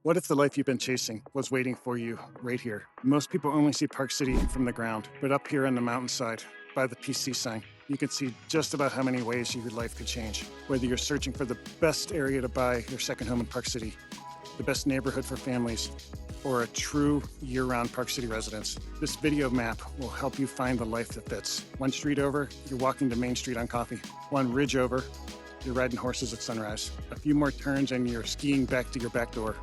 What if the life you've been chasing was waiting for you right here? Most people only see Park City from the ground, but up here on the mountainside, by the PC sign, you can see just about how many ways your life could change. Whether you're searching for the best area to buy your second home in Park City, the best neighborhood for families, or a true year-round Park City residence, this video map will help you find the life that fits. One street over, you're walking to Main Street on coffee. One ridge over, you're riding horses at sunrise. A few more turns and you're skiing back to your back door.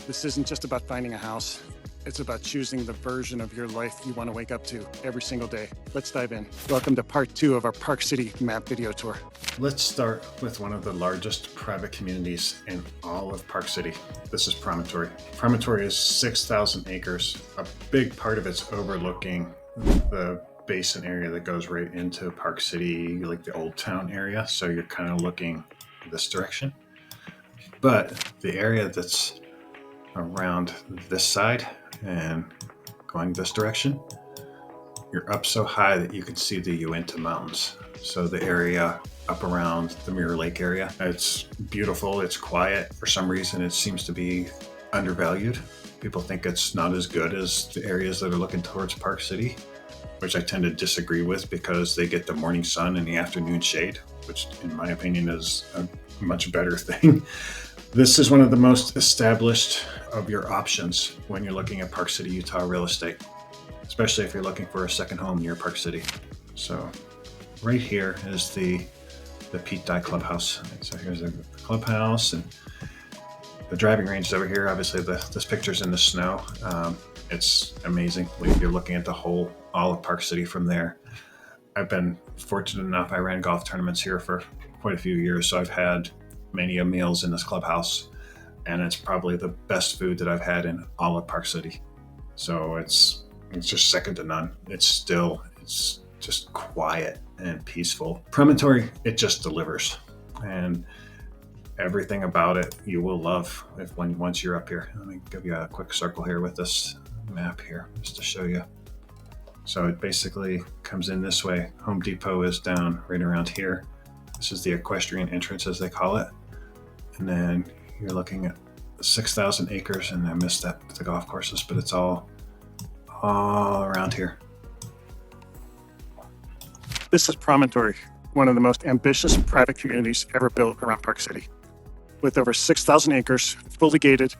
This isn't just about finding a house. It's about choosing the version of your life you want to wake up to every single day. Let's dive in. Welcome to part 2 of our Park City map video tour. Let's start with one of the largest private communities in all of Park City. This is Promontory. Promontory is 6,000 acres. A big part of it's overlooking the basin area that goes right into Park City, like the Old Town area. So you're kind of looking this direction. But the area that's around this side and going this direction, you're up so high that you can see the Uinta Mountains. So the area up around the Mirror Lake area, it's beautiful, it's quiet. For some reason, it seems to be undervalued. People think it's not as good as the areas that are looking towards Park City, which I tend to disagree with because they get the morning sun and the afternoon shade, which in my opinion is a much better thing. This is one of the most established of your options when you're looking at Park City, Utah real estate, especially if you're looking for a second home near Park City. So right here is the Pete Dye Clubhouse. So here's the clubhouse and the driving range is over here. Obviously this picture's in the snow. It's amazing. You're looking at all of Park City from there. I've been fortunate enough, I ran golf tournaments here for quite a few years, so I've had many meals in this clubhouse, and it's probably the best food that I've had in all of Park City. So it's just second to none. It's just quiet and peaceful. Promontory, it just delivers, and everything about it you will love once you're up here. Let me give you a quick circle here with this map here just to show you. So it basically comes in this way. Home Depot is down right around here. This is the equestrian entrance, as they call it. And then you're looking at 6,000 acres, and I missed that with the golf courses, but it's all around here. This is Promontory, one of the most ambitious private communities ever built around Park City. With over 6,000 acres, fully gated,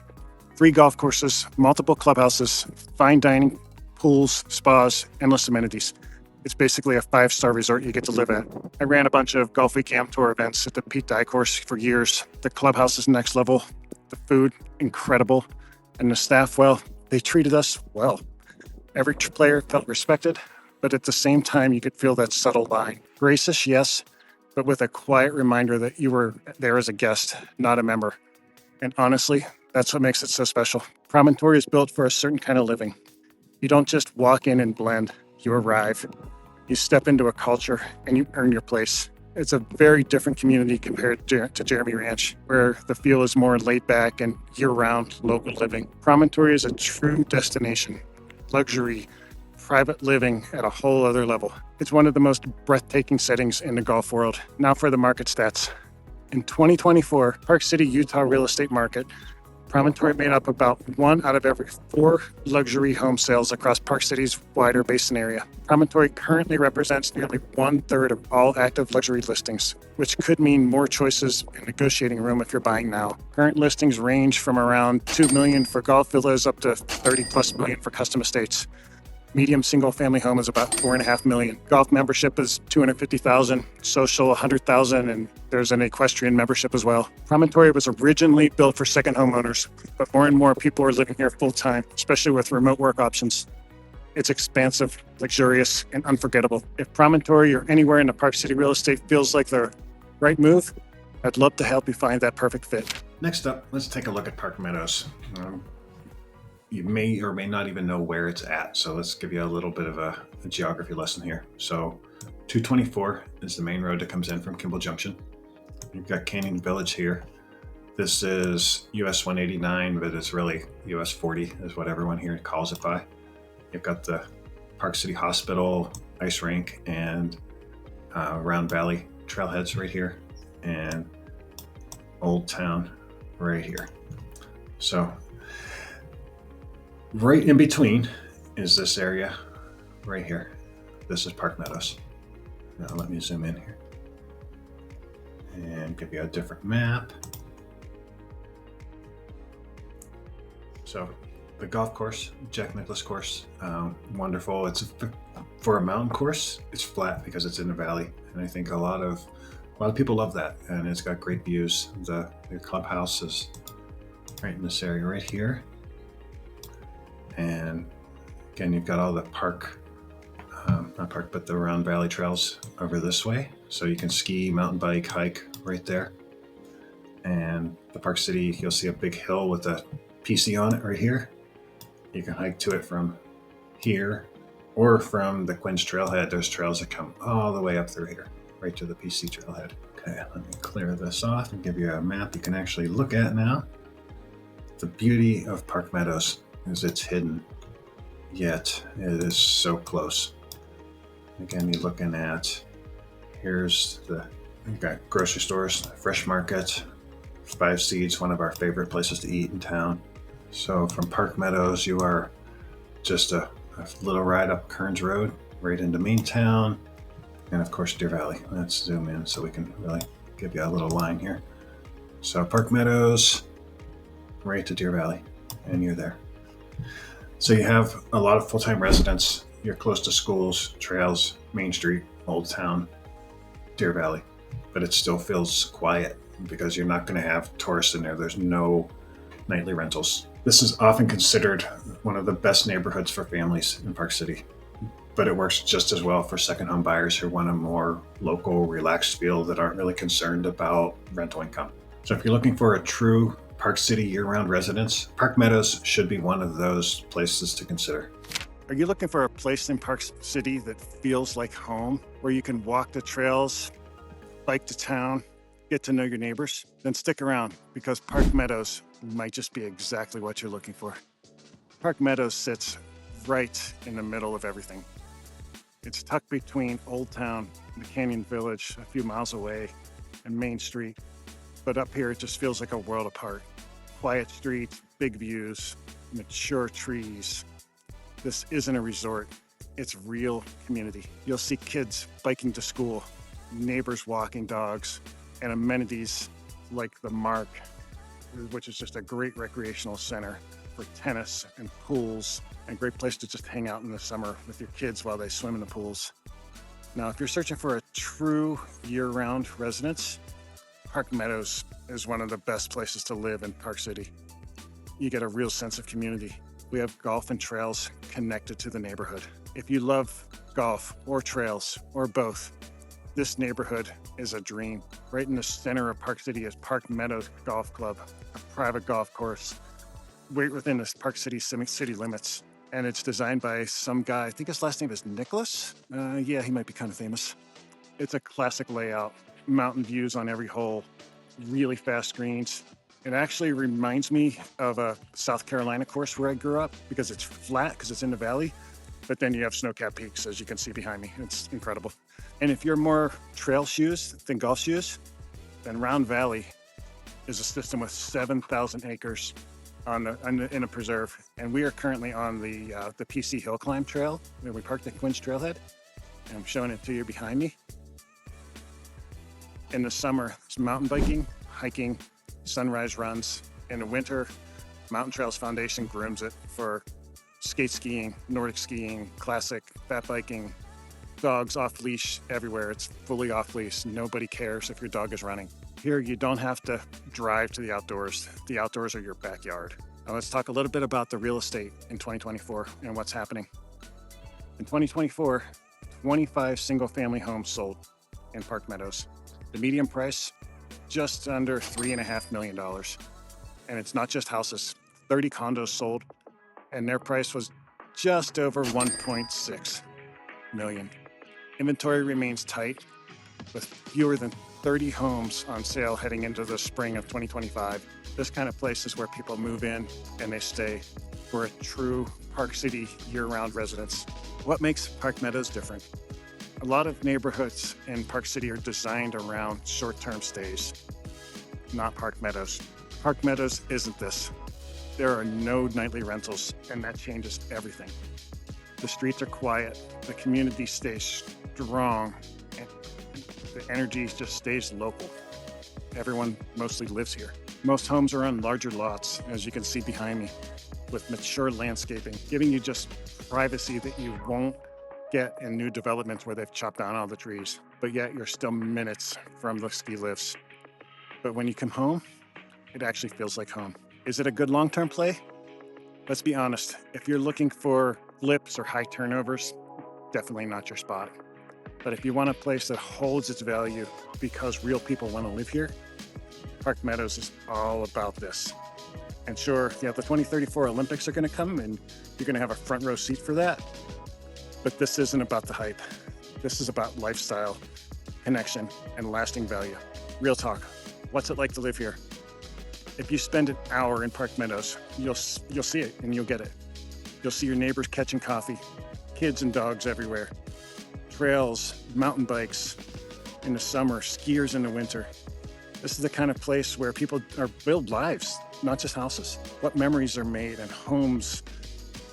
3 golf courses, multiple clubhouses, fine dining, pools, spas, endless amenities. It's basically a 5-star resort you get to live at. I ran a bunch of Golf Week Am Tour events at the Pete Dye course for years. The clubhouse is next level, the food incredible, and the staff, well, they treated us well. Every player felt respected, but at the same time, you could feel that subtle line. Gracious, yes, but with a quiet reminder that you were there as a guest, not a member. And honestly, that's what makes it so special. Promontory is built for a certain kind of living. You don't just walk in and blend. You arrive, you step into a culture, and you earn your place. It's a very different community compared to Jeremy Ranch, where the feel is more laid back and year-round local living. Promontory is a true destination. Luxury, private living at a whole other level. It's one of the most breathtaking settings in the golf world. Now for the market stats. In 2024, Park City, Utah real estate market, Promontory made up about 1 out of every 4 luxury home sales across Park City's wider basin area. Promontory currently represents nearly 1/3 of all active luxury listings, which could mean more choices and negotiating room if you're buying now. Current listings range from around $2 million for golf villas up to $30+ million for custom estates. Medium single-family home is about $4.5 million. Golf membership is $250,000, social $100,000, and there's an equestrian membership as well. Promontory was originally built for second homeowners, but more and more people are living here full-time, especially with remote work options. It's expansive, luxurious, and unforgettable. If Promontory or anywhere in the Park City real estate feels like the right move, I'd love to help you find that perfect fit. Next up, let's take a look at Park Meadows. You may or may not even know where it's at. So let's give you a little bit of a geography lesson here. So 224 is the main road that comes in from Kimball Junction. You've got Canyon Village here. This is US 189, but it's really US 40 is what everyone here calls it by. You've got the Park City Hospital, ice rink, and Round Valley trailheads right here, and Old Town right here. So Right in between is this area right here. This is Park Meadows. Now let me zoom in here and give you a different map. So the golf course, Jack Nicklaus course, wonderful. It's for a mountain course. It's flat because it's in the valley, and I think a lot of people love that. And it's got great views. The clubhouse is right in this area right here, and again, you've got all the the Round Valley trails over this way, so you can ski, mountain bike, hike right there. And the Park City, you'll see a big hill with a PC on it right here. You can hike to it from here or from the Quinn's Trailhead. There's trails that come all the way up through here, right to the PC Trailhead. Okay, let me clear this off and give you a map you can actually look at now. The beauty of Park Meadows is it's hidden, yet it is so close. Again, you're looking at, you've got grocery stores, fresh market, Five Seeds, one of our favorite places to eat in town. So from Park Meadows, you are just a little ride up Kearns Road, right into Main Town, and of course Deer Valley. Let's zoom in so we can really give you a little line here. So Park Meadows, right to Deer Valley, and you're there. So you have a lot of full-time residents. You're close to schools, trails, Main Street, Old Town, Deer Valley, but it still feels quiet because you're not going to have tourists in there. There's no nightly rentals. This is often considered one of the best neighborhoods for families in Park City, but it works just as well for second home buyers who want a more local, relaxed feel that aren't really concerned about rental income. So if you're looking for a true Park City year-round residence, Park Meadows should be one of those places to consider. Are you looking for a place in Park City that feels like home, where you can walk the trails, bike to town, get to know your neighbors? Then stick around, because Park Meadows might just be exactly what you're looking for. Park Meadows sits right in the middle of everything. It's tucked between Old Town, the Canyon Village, a few miles away, and Main Street. But up here, it just feels like a world apart. Quiet streets, big views, mature trees. This isn't a resort, it's real community. You'll see kids biking to school, neighbors walking dogs, and amenities like the Mark, which is just a great recreational center for tennis and pools, and a great place to just hang out in the summer with your kids while they swim in the pools. Now, if you're searching for a true year-round residence, Park Meadows is one of the best places to live in Park City. You get a real sense of community. We have golf and trails connected to the neighborhood. If you love golf or trails or both, this neighborhood is a dream. Right in the center of Park City is Park Meadows Golf Club, a private golf course, right within the Park City city limits. And it's designed by some guy, I think his last name is Nicholas. Yeah, he might be kind of famous. It's a classic layout, mountain views on every hole, really fast greens. It actually reminds me of a South Carolina course where I grew up, because it's flat, because it's in the valley, but then you have snow-capped peaks, as you can see behind me. It's incredible. And if you're more trail shoes than golf shoes, then Round Valley is a system with 7,000 acres in a preserve. And we are currently on the PC Hill Climb Trail, where we parked at Quinn's Trailhead. And I'm showing it to you behind me. In the summer, it's mountain biking, hiking, sunrise runs. In the winter, Mountain Trails Foundation grooms it for skate skiing, Nordic skiing, classic, fat biking, dogs off leash everywhere. It's fully off leash. Nobody cares if your dog is running. Here, you don't have to drive to the outdoors. The outdoors are your backyard. Now let's talk a little bit about the real estate in 2024 and what's happening. In 2024, 25 single-family homes sold in Park Meadows. The median price, just under $3.5 million. And it's not just houses. 30 condos sold, and their price was just over $1.6 million. Inventory remains tight, with fewer than 30 homes on sale heading into the spring of 2025. This kind of place is where people move in and they stay for a true Park City year-round residence. What makes Park Meadows different? A lot of neighborhoods in Park City are designed around short-term stays, not Park Meadows. Park Meadows isn't this. There are no nightly rentals, and that changes everything. The streets are quiet, the community stays strong, and the energy just stays local. Everyone mostly lives here. Most homes are on larger lots, as you can see behind me, with mature landscaping, giving you just privacy that you won't get in new developments where they've chopped down all the trees, but yet you're still minutes from the ski lifts. But when you come home, it actually feels like home. Is it a good long-term play? Let's be honest, if you're looking for flips or high turnovers, definitely not your spot. But if you want a place that holds its value because real people want to live here, Park Meadows is all about this. And sure, yeah, the 2034 Olympics are going to come and you're going to have a front row seat for that. But this isn't about the hype. This is about lifestyle, connection, and lasting value. Real talk. What's it like to live here? If you spend an hour in Park Meadows, you'll see it and you'll get it. You'll see your neighbors catching coffee, kids and dogs everywhere, trails, mountain bikes in the summer, skiers in the winter. This is the kind of place where people build lives, not just houses. What memories are made, and homes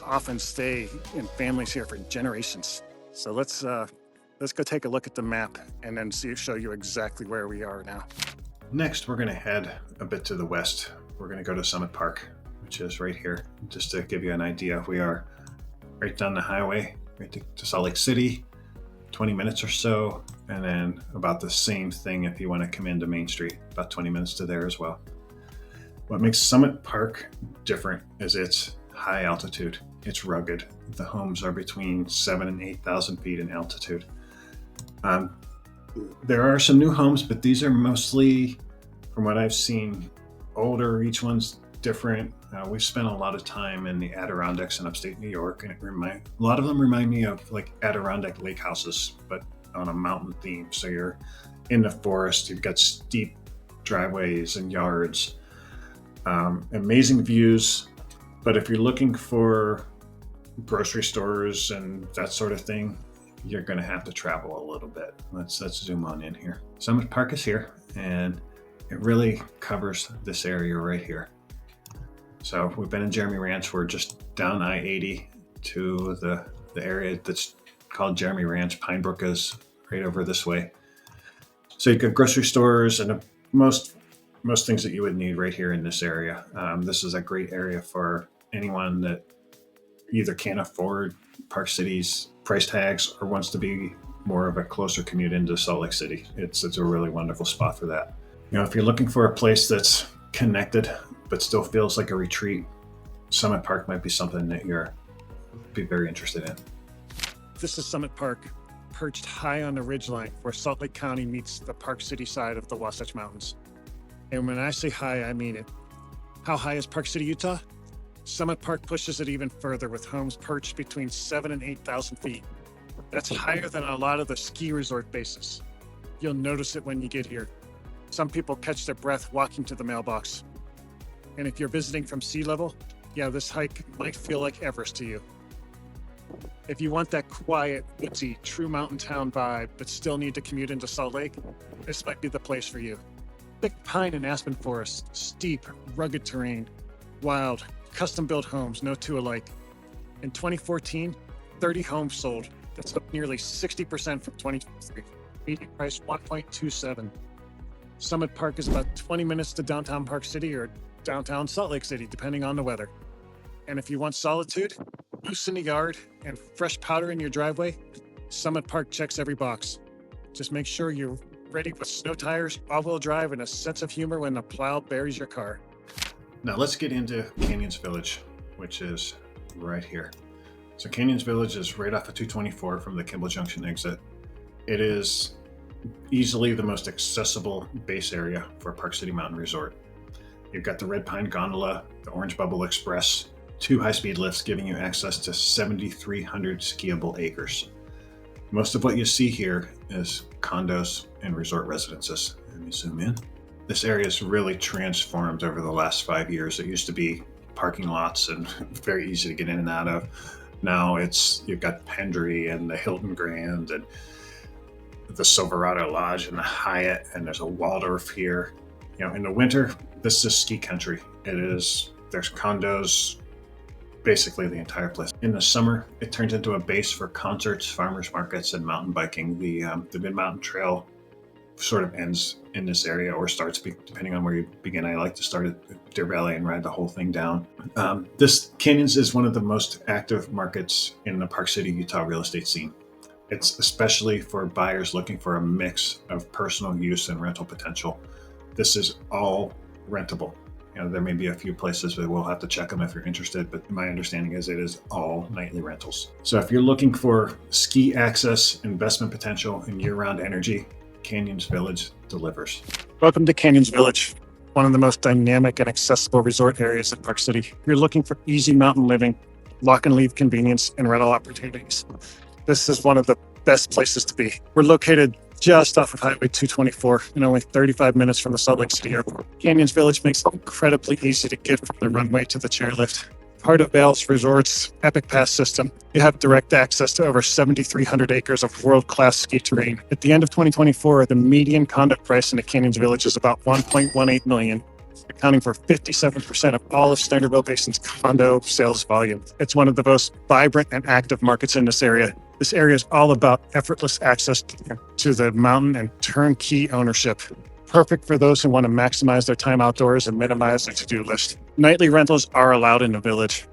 often stay in families here for generations. So let's go take a look at the map and then show you exactly where we are now. Next, we're going to head a bit to the west. We're going to go to Summit Park, which is right here. Just to give you an idea, we are right down the highway, right to Salt Lake City, 20 minutes or so, and then about the same thing if you want to come into Main Street, about 20 minutes to there as well. What makes Summit Park different is its high altitude. It's rugged. The homes are between 7,000 and 8,000 feet in altitude. There are some new homes, but these are mostly, from what I've seen, older. Each one's different. We've spent a lot of time in the Adirondacks in upstate New York, and a lot of them remind me of like Adirondack lake houses, but on a mountain theme. So you're in the forest, you've got steep driveways and yards, amazing views. But if you're looking for grocery stores and that sort of thing, you're going to have to travel a little bit. Let's zoom on in here. Summit Park is here, and it really covers this area right here. So we've been in Jeremy Ranch. We're just down I-80 to the area that's called Jeremy Ranch. Pine Brook is right over this way. So you've got grocery stores and most things that you would need right here in this area. This is a great area for anyone that either can't afford Park City's price tags or wants to be more of a closer commute into Salt Lake City. It's a really wonderful spot for that. You know, if you're looking for a place that's connected but still feels like a retreat, Summit Park might be something that you're be very interested in. This is Summit Park, perched high on the ridgeline where Salt Lake County meets the Park City side of the Wasatch Mountains. And when I say high, I mean it. How high is Park City, Utah? Summit Park pushes it even further with homes perched between 7,000 and 8,000 feet. That's higher than a lot of the ski resort bases. You'll notice it when you get here. Some people catch their breath walking to the mailbox. And if you're visiting from sea level, yeah, this hike might feel like Everest to you. If you want that quiet, woodsy, true mountain town vibe, but still need to commute into Salt Lake, this might be the place for you. Thick pine and aspen forests, steep, rugged terrain, wild, custom-built homes, no two alike. In 2014, 30 homes sold. That's up nearly 60% from 2023. Median price $1.27. Summit Park is about 20 minutes to downtown Park City or downtown Salt Lake City, depending on the weather. And if you want solitude, loose in the yard, and fresh powder in your driveway, Summit Park checks every box. Just make sure you're ready with snow tires, all-wheel drive, and a sense of humor when the plow buries your car. Now let's get into Canyons Village, which is right here. So Canyons Village is right off of 224 from the Kimball Junction exit. It is easily the most accessible base area for Park City Mountain Resort. You've got the Red Pine Gondola, the Orange Bubble Express, 2 high-speed lifts giving you access to 7,300 skiable acres. Most of what you see here is condos and resort residences. Let me zoom in. This area has really transformed over the last 5 years. It used to be parking lots and very easy to get in and out of. Now you've got Pendry and the Hilton Grand and the Silverado Lodge and the Hyatt, and there's a Waldorf here. You know, in the winter, this is ski country. It is There's condos, basically the entire place. In the summer, it turns into a base for concerts, farmers markets, and mountain biking. The Mid-Mountain Trail sort of ends in this area or starts, depending on where you begin. I like to start at Deer Valley and ride the whole thing down. This Canyons is one of the most active markets in the Park City, Utah real estate scene. It's especially for buyers looking for a mix of personal use and rental potential. This is all rentable. There may be a few places that we'll have to check them if you're interested, but my understanding is it is all nightly rentals. So if you're looking for ski access, investment potential, and year-round energy, Canyons Village delivers. Welcome to Canyons Village, one of the most dynamic and accessible resort areas in Park City. If you're looking for easy mountain living, lock and leave convenience, and rental opportunities, this is one of the best places to be. We're located just off of Highway 224 and only 35 minutes from the Salt Lake City Airport. Canyons Village makes it incredibly easy to get from the runway to the chairlift. Part of Vail's Resort's Epic Pass system, you have direct access to over 7,300 acres of world-class ski terrain. At the end of 2024, the median condo price in the Canyons Village is about $1.18 million, accounting for 57% of all of Standardville Basin's condo sales volume. It's one of the most vibrant and active markets in this area. This area is all about effortless access to the mountain and turnkey ownership. Perfect for those who want to maximize their time outdoors and minimize their to-do list. Nightly rentals are allowed in the village,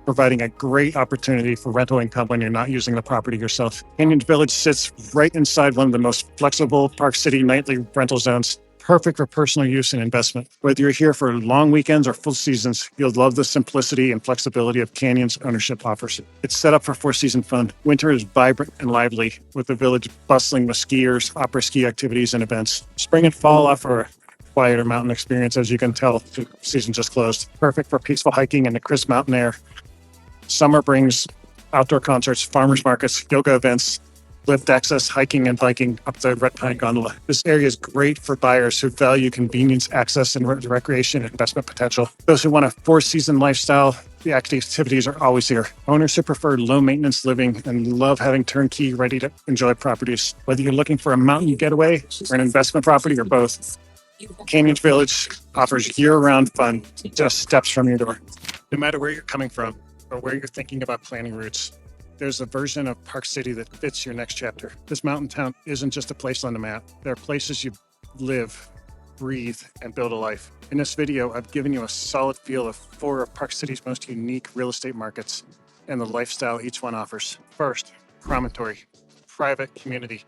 providing a great opportunity for rental income when you're not using the property yourself. Canyons Village sits right inside one of the most flexible Park City nightly rental zones, perfect for personal use and investment. Whether you're here for long weekends or full seasons, you'll love the simplicity and flexibility of Canyons ownership offers. It's set up for four-season fun. Winter is vibrant and lively, with the village bustling with skiers, opera ski activities, and events. Spring and fall offer a quieter mountain experience, as you can tell, the season just closed. Perfect for peaceful hiking in the crisp mountain air. Summer brings outdoor concerts, farmers markets, yoga events, lift access, hiking and biking up the Red Pine Gondola. This area is great for buyers who value convenience, access, and recreation and investment potential. Those who want a four-season lifestyle, the activities are always here. Owners who prefer low-maintenance living and love having turnkey, ready to enjoy properties. Whether you're looking for a mountain getaway or an investment property or both, Canyons Village offers year-round fun just steps from your door. No matter where you're coming from or where you're thinking about planning routes, there's a version of Park City that fits your next chapter. This mountain town isn't just a place on the map. There are places you live, breathe, and build a life. In this video, I've given you a solid feel of 4 of Park City's most unique real estate markets and the lifestyle each one offers. First, Promontory, private community,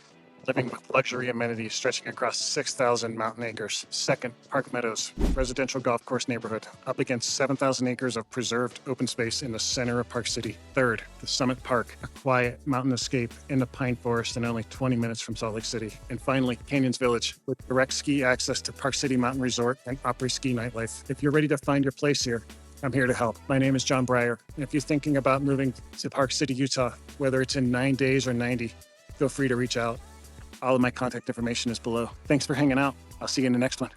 living with luxury amenities stretching across 6,000 mountain acres. Second, Park Meadows, residential golf course neighborhood, up against 7,000 acres of preserved open space in the center of Park City. Third, the Summit Park, a quiet mountain escape in the pine forest and only 20 minutes from Salt Lake City. And finally, Canyons Village, with direct ski access to Park City Mountain Resort and après-ski nightlife. If you're ready to find your place here, I'm here to help. My name is John Bryer. And if you're thinking about moving to Park City, Utah, whether it's in 9 days or 90, feel free to reach out. All of my contact information is below. Thanks for hanging out. I'll see you in the next one.